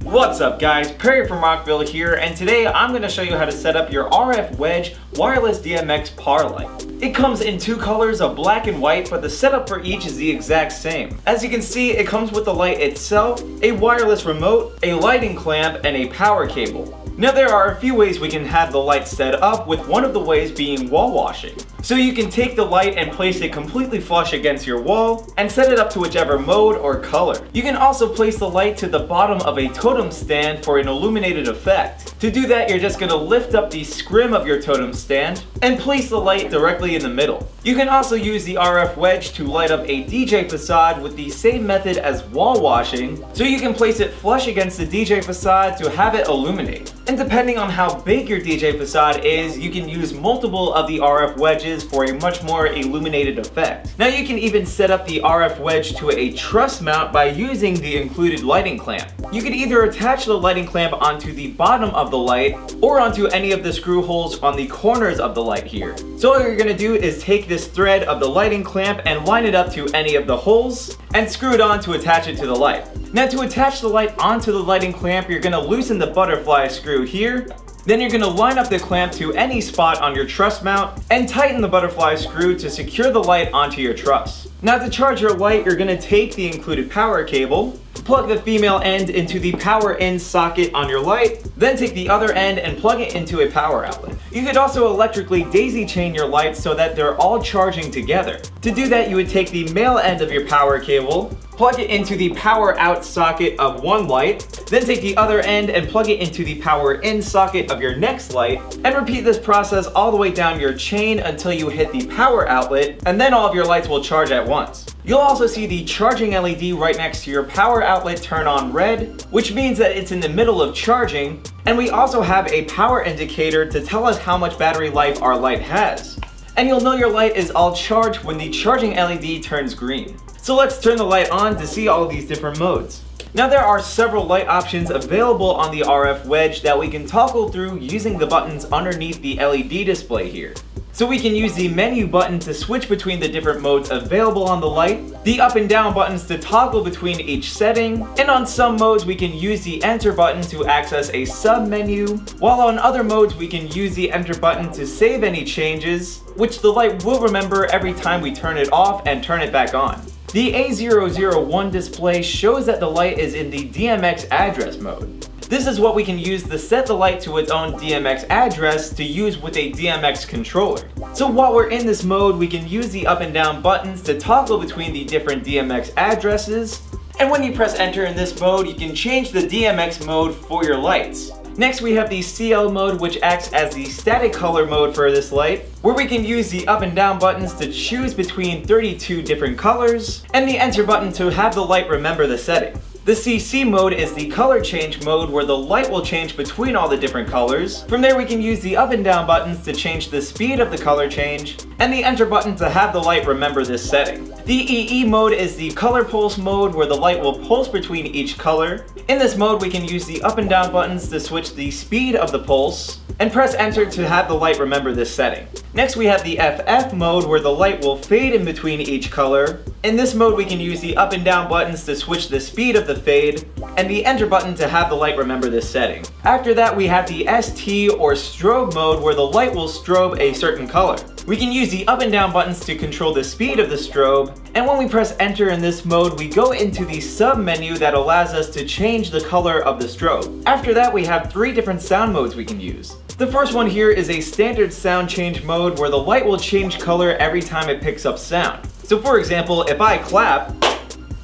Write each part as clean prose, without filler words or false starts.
What's up guys, Perry from Rockville here, and today I'm going to show you how to set up your RF WEDGE Wireless DMX par light. It comes in two colors of black and white, but the setup for each is the exact same. As you can see, it comes with the light itself, a wireless remote, a lighting clamp, and a power cable. Now there are a few ways we can have the light set up, with one of the ways being wall washing. So you can take the light and place it completely flush against your wall and set it up to whichever mode or color. You can also place the light to the bottom of a totem stand for an illuminated effect. To do that, you're just going to lift up the scrim of your totem stand and place the light directly in the middle. You can also use the RF wedge to light up a DJ facade with the same method as wall washing, so you can place it flush against the DJ facade to have it illuminate. And depending on how big your DJ facade is, you can use multiple of the RF wedges for a much more illuminated effect. Now you can even set up the RF wedge to a truss mount by using the included lighting clamp. You can either attach the lighting clamp onto the bottom of the light or onto any of the screw holes on the corners of the light here. So all you're going to do is take this thread of the lighting clamp and line it up to any of the holes and screw it on to attach it to the light. Now to attach the light onto the lighting clamp, you're going to loosen the butterfly screw here. Then you're going to line up the clamp to any spot on your truss mount and tighten the butterfly screw to secure the light onto your truss. Now to charge your light, you're going to take the included power cable, plug the female end into the power in socket on your light, then take the other end and plug it into a power outlet. You could also electrically daisy chain your lights so that they're all charging together. To do that, you would take the male end of your power cable, plug it into the power out socket of one light, then take the other end and plug it into the power in socket of your next light, and repeat this process all the way down your chain until you hit the power outlet, and then all of your lights will charge at once. You'll also see the charging LED right next to your power outlet turn on red, which means that it's in the middle of charging, and we also have a power indicator to tell us how much battery life our light has. And you'll know your light is all charged when the charging LED turns green. So let's turn the light on to see all of these different modes. Now there are several light options available on the RF wedge that we can toggle through using the buttons underneath the LED display here. So we can use the menu button to switch between the different modes available on the light, the up and down buttons to toggle between each setting, and on some modes we can use the enter button to access a sub menu, while on other modes we can use the enter button to save any changes, which the light will remember every time we turn it off and turn it back on. The A001 display shows that the light is in the DMX address mode. This is what we can use to set the light to its own DMX address to use with a DMX controller. So while we're in this mode, we can use the up and down buttons to toggle between the different DMX addresses. And when you press enter in this mode, you can change the DMX mode for your lights. Next we have the CL mode, which acts as the static color mode for this light, where we can use the up and down buttons to choose between 32 different colors, and the enter button to have the light remember the setting. The CC mode is the color change mode, where the light will change between all the different colors. From there we can use the up and down buttons to change the speed of the color change, and the enter button to have the light remember this setting. The EE mode is the color pulse mode, where the light will pulse between each color. In this mode we can use the up and down buttons to switch the speed of the pulse, and press enter to have the light remember this setting. Next we have the FF mode, where the light will fade in between each color. In this mode we can use the up and down buttons to switch the speed of the fade, and the enter button to have the light remember this setting. After that we have the ST or strobe mode, where the light will strobe a certain color. We can use the up and down buttons to control the speed of the strobe, and when we press enter in this mode we go into the sub menu that allows us to change the color of the strobe. After that we have three different sound modes we can use. The first one here is a standard sound change mode, where the light will change color every time it picks up sound. So for example, if I clap,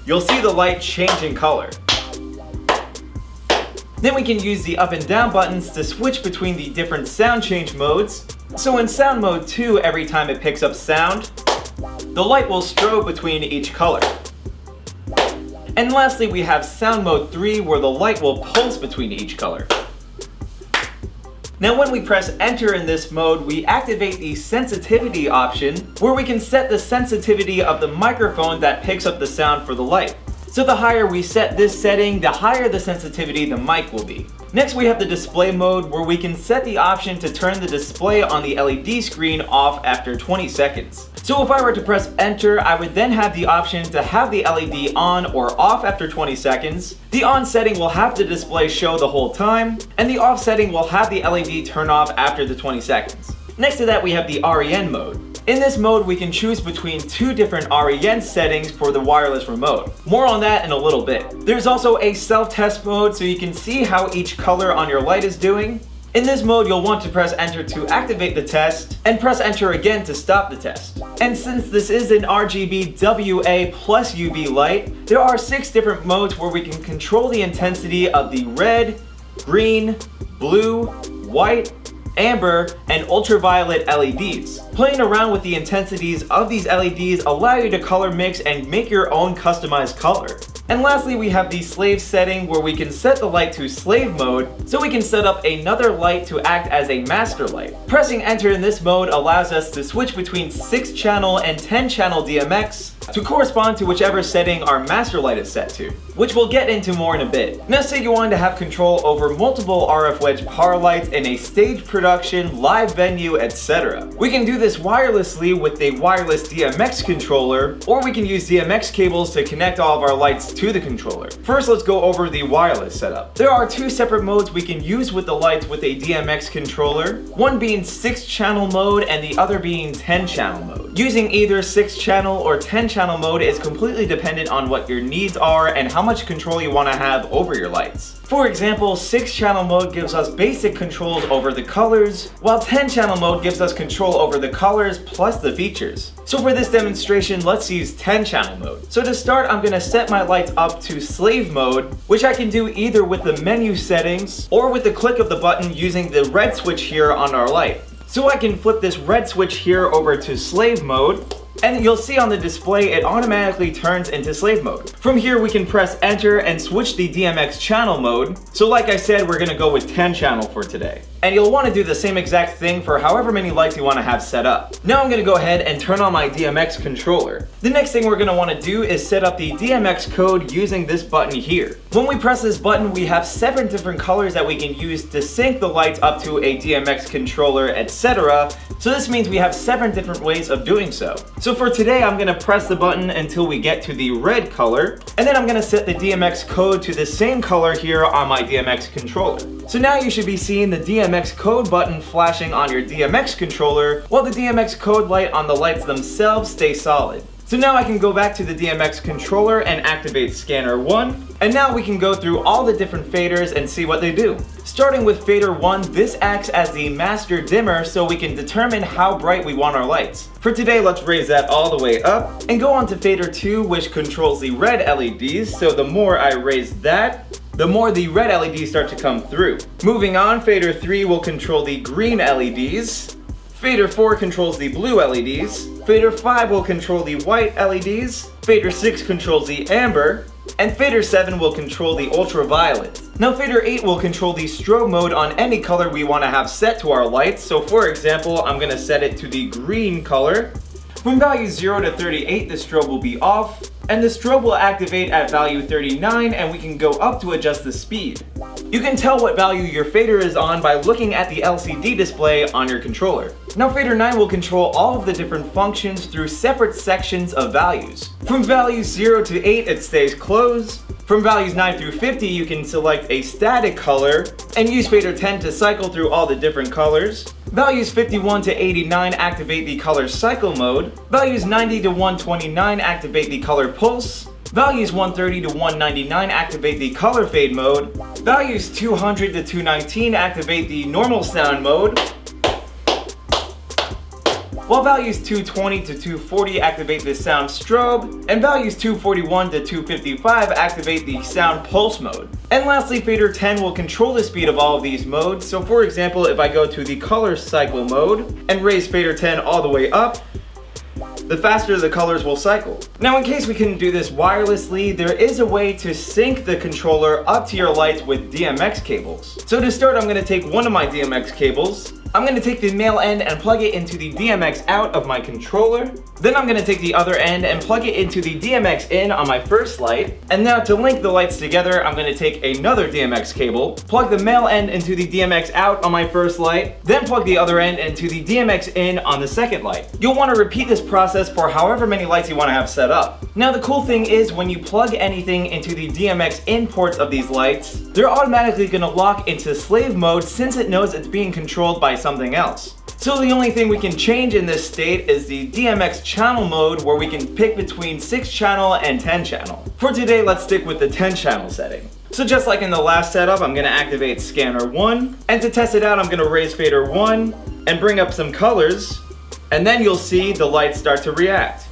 you'll see the light change in color. Then we can use the up and down buttons to switch between the different sound change modes. So in sound mode 2, every time it picks up sound, the light will strobe between each color. And lastly we have sound mode 3, where the light will pulse between each color. Now when we press enter in this mode, we activate the sensitivity option, where we can set the sensitivity of the microphone that picks up the sound for the light. So the higher we set this setting, the higher the sensitivity the mic will be. Next we have the display mode, where we can set the option to turn the display on the LED screen off after 20 seconds. So if I were to press enter, I would then have the option to have the LED on or off after 20 seconds. The on setting will have the display show the whole time, and the off setting will have the LED turn off after the 20 seconds. Next to that we have the REN mode. In this mode we can choose between two different REN settings for the wireless remote. More on that in a little bit. There's also a self-test mode, so you can see how each color on your light is doing. In this mode you'll want to press enter to activate the test, and press enter again to stop the test. And since this is an RGBWA+UV light, there are 6 different modes where we can control the intensity of the red, green, blue, white, amber, and ultraviolet LEDs. Playing around with the intensities of these LEDs allow you to color mix and make your own customized color. And lastly, we have the slave setting, where we can set the light to slave mode, so we can set up another light to act as a master light. Pressing enter in this mode allows us to switch between 6-channel and 10-channel DMX to correspond to whichever setting our master light is set to, which we'll get into more in a bit. Now say you wanted to have control over multiple RF wedge power lights in a stage production, live venue, etc. We can do this wirelessly with a wireless DMX controller, or we can use DMX cables to connect all of our lights to the controller. First, let's go over the wireless setup. There are 2 separate modes we can use with the lights with a DMX controller, one being 6-channel mode and the other being 10-channel mode. Using either 6-channel or 10-channel mode is completely dependent on what your needs are and how much control you want to have over your lights. For example, 6-channel mode gives us basic controls over the colors, while 10-channel mode gives us control over the colors plus the features. So for this demonstration, let's use 10-channel mode. So to start, I'm going to set my lights up to slave mode, which I can do either with the menu settings or with the click of the button using the red switch here on our light. So I can flip this red switch here over to slave mode, and you'll see on the display it automatically turns into slave mode. From here we can press enter and switch the DMX channel mode. So like I said, we're gonna go with 10 channel for today. And you'll want to do the same exact thing for however many lights you want to have set up. Now I'm going to go ahead and turn on my DMX controller. The next thing we're going to want to do is set up the DMX code using this button here. When we press this button, we have 7 different colors that we can use to sync the lights up to a DMX controller, etc. So this means we have 7 different ways of doing so. So for today, I'm going to press the button until we get to the red color, and then I'm going to set the DMX code to the same color here on my DMX controller. So now you should be seeing the DMX code button flashing on your DMX controller, while the DMX code light on the lights themselves stay solid. So now I can go back to the DMX controller and activate scanner 1, and now we can go through all the different faders and see what they do. Starting with fader 1, this acts as the master dimmer so we can determine how bright we want our lights. For today, let's raise that all the way up, and go on to fader 2, which controls the red LEDs, so the more I raise that, the more the red LEDs start to come through. Moving on, fader 3 will control the green LEDs. Fader 4 controls the blue LEDs. Fader 5 will control the white LEDs. Fader 6 controls the amber. And fader 7 will control the ultraviolet. Now fader 8 will control the strobe mode on any color we want to have set to our lights. So for example, I'm going to set it to the green color. From value 0 to 38, the strobe will be off, and the strobe will activate at value 39, and we can go up to adjust the speed. You can tell what value your fader is on by looking at the LCD display on your controller. Now fader 9 will control all of the different functions through separate sections of values. From values 0 to 8, it stays closed. From values 9 through 50, you can select a static color and use fader 10 to cycle through all the different colors. Values 51 to 89 activate the color cycle mode. Values 90 to 129 activate the color pulse. Values 130 to 199 activate the color fade mode. Values 200 to 219 activate the normal sound mode. While values 220 to 240 activate the sound strobe, and values 241 to 255 activate the sound pulse mode. And lastly, fader 10 will control the speed of all of these modes. So for example, if I go to the color cycle mode and raise fader 10 all the way up, the faster the colors will cycle. Now in case we couldn't do this wirelessly, there is a way to sync the controller up to your lights with DMX cables. So to start, I'm going to take one of my DMX cables, I'm going to take the male end and plug it into the DMX out of my controller. Then I'm going to take the other end and plug it into the DMX in on my first light. And now to link the lights together, I'm going to take another DMX cable, plug the male end into the DMX out on my first light, then plug the other end into the DMX in on the second light. You'll want to repeat this process for however many lights you want to have set up. Now the cool thing is when you plug anything into the DMX in ports of these lights, they're automatically going to lock into slave mode since it knows it's being controlled by something else. So the only thing we can change in this state is the DMX channel mode, where we can pick between 6 channel and 10 channel. For today, let's stick with the 10 channel setting. So just like in the last setup, I'm going to activate scanner 1, and to test it out I'm going to raise fader 1 and bring up some colors, and then you'll see the lights start to react.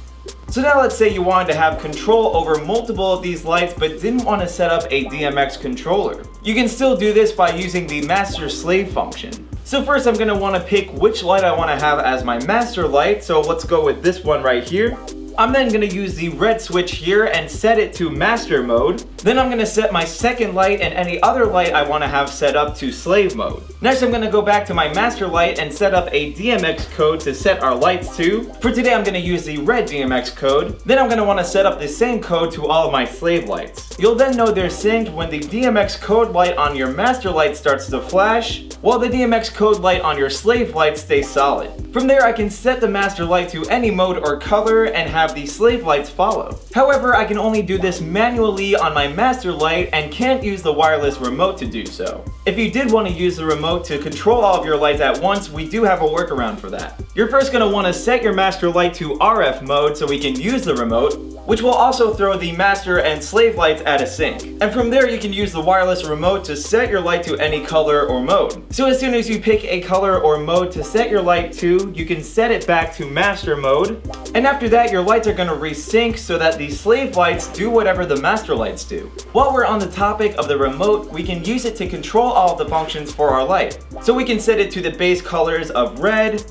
So now let's say you wanted to have control over multiple of these lights but didn't want to set up a DMX controller. You can still do this by using the master slave function. So first I'm going to want to pick which light I want to have as my master light, so let's go with this one right here. I'm then going to use the red switch here and set it to master mode. Then I'm going to set my second light and any other light I want to have set up to slave mode. Next I'm going to go back to my master light and set up a DMX code to set our lights to. For today I'm going to use the red DMX code. Then I'm going to want to set up the same code to all of my slave lights. You'll then know they're synced when the DMX code light on your master light starts to flash, while the DMX code light on your slave light stays solid. From there I can set the master light to any mode or color and have the slave lights follow. However, I can only do this manually on my master light and can't use the wireless remote to do so. If you did want to use the remote to control all of your lights at once, we do have a workaround for that. You're first going to want to set your master light to RF mode so we can use the remote, which will also throw the master and slave lights at a sync. And from there you can use the wireless remote to set your light to any color or mode. So as soon as you pick a color or mode to set your light to, you can set it back to master mode. And after that your lights are going to resync so that the slave lights do whatever the master lights do. While we're on the topic of the remote, we can use it to control all of the functions for our light. So we can set it to the base colors of red,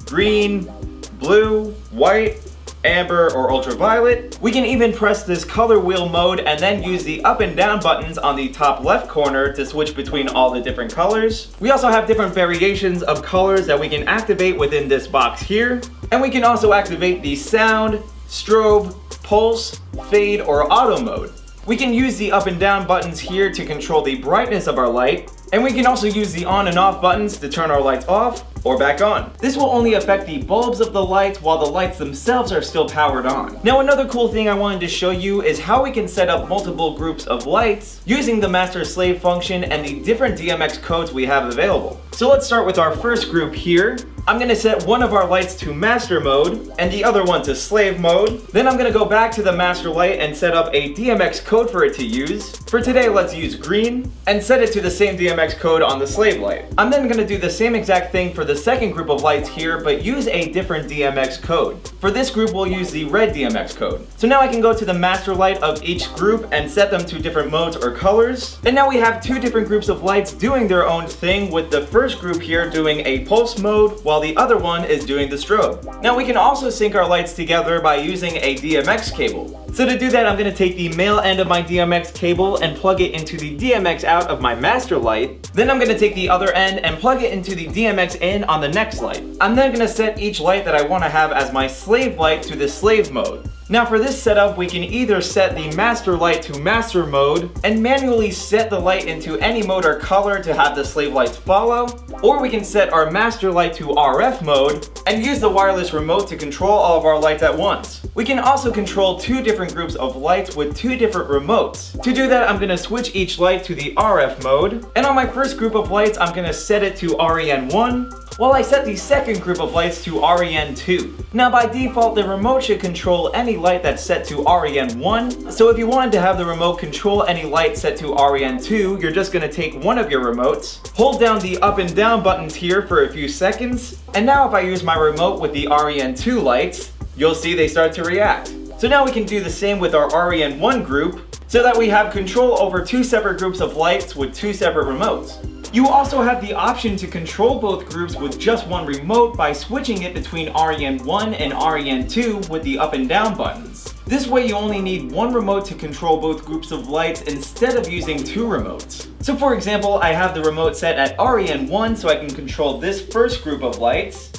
green, blue, white, amber, or ultraviolet. We can even press this color wheel mode and then use the up and down buttons on the top left corner to switch between all the different colors. We also have different variations of colors that we can activate within this box here. And we can also activate the sound, strobe, pulse, fade, or auto mode. We can use the up and down buttons here to control the brightness of our light, and we can also use the on and off buttons to turn our lights off or back on. This will only affect the bulbs of the lights while the lights themselves are still powered on. Now another cool thing I wanted to show you is how we can set up multiple groups of lights using the master slave function and the different DMX codes we have available. So let's start with our first group here. I'm going to set one of our lights to master mode and the other one to slave mode. Then I'm going to go back to the master light and set up a DMX code for it to use. For today, let's use green and set it to the same DMX code on the slave light. I'm then going to do the same exact thing for the second group of lights here, but use a different DMX code. For this group, we'll use the red DMX code. So now I can go to the master light of each group and set them to different modes or colors. And now we have two different groups of lights doing their own thing, with the first group here doing a pulse mode while the other one is doing the strobe. Now we can also sync our lights together by using a DMX cable. So to do that, I'm going to take the male end of my DMX cable and plug it into the DMX out of my master light. Then I'm going to take the other end and plug it into the DMX in on the next light. I'm then going to set each light that I want to have as my slave light to the slave mode. Now for this setup, we can either set the master light to master mode and manually set the light into any mode or color to have the slave lights follow, or we can set our master light to RF mode and use the wireless remote to control all of our lights at once. We can also control two different groups of lights with two different remotes. To do that, I'm going to switch each light to the RF mode, and on my first group of lights, I'm going to set it to REN1, while I set the second group of lights to REN2. Now by default, the remote should control any light that's set to REN1, so if you wanted to have the remote control any light set to REN2, you're just going to take one of your remotes, hold down the up and down buttons here for a few seconds, and now if I use my remote with the REN2 lights, you'll see they start to react. So now we can do the same with our REN1 group, so that we have control over two separate groups of lights with two separate remotes. You also have the option to control both groups with just one remote by switching it between REN1 and REN2 with the up and down buttons. This way you only need one remote to control both groups of lights instead of using two remotes. So for example, I have the remote set at REN1 so I can control this first group of lights.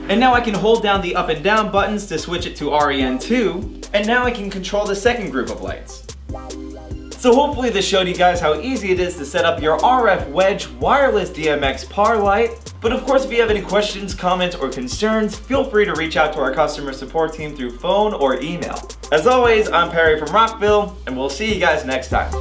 And now I can hold down the up and down buttons to switch it to REN2. And now I can control the second group of lights. So hopefully this showed you guys how easy it is to set up your RF Wedge Wireless DMX par light. But of course, if you have any questions, comments, or concerns, feel free to reach out to our customer support team through phone or email. As always, I'm Perry from Rockville, and we'll see you guys next time.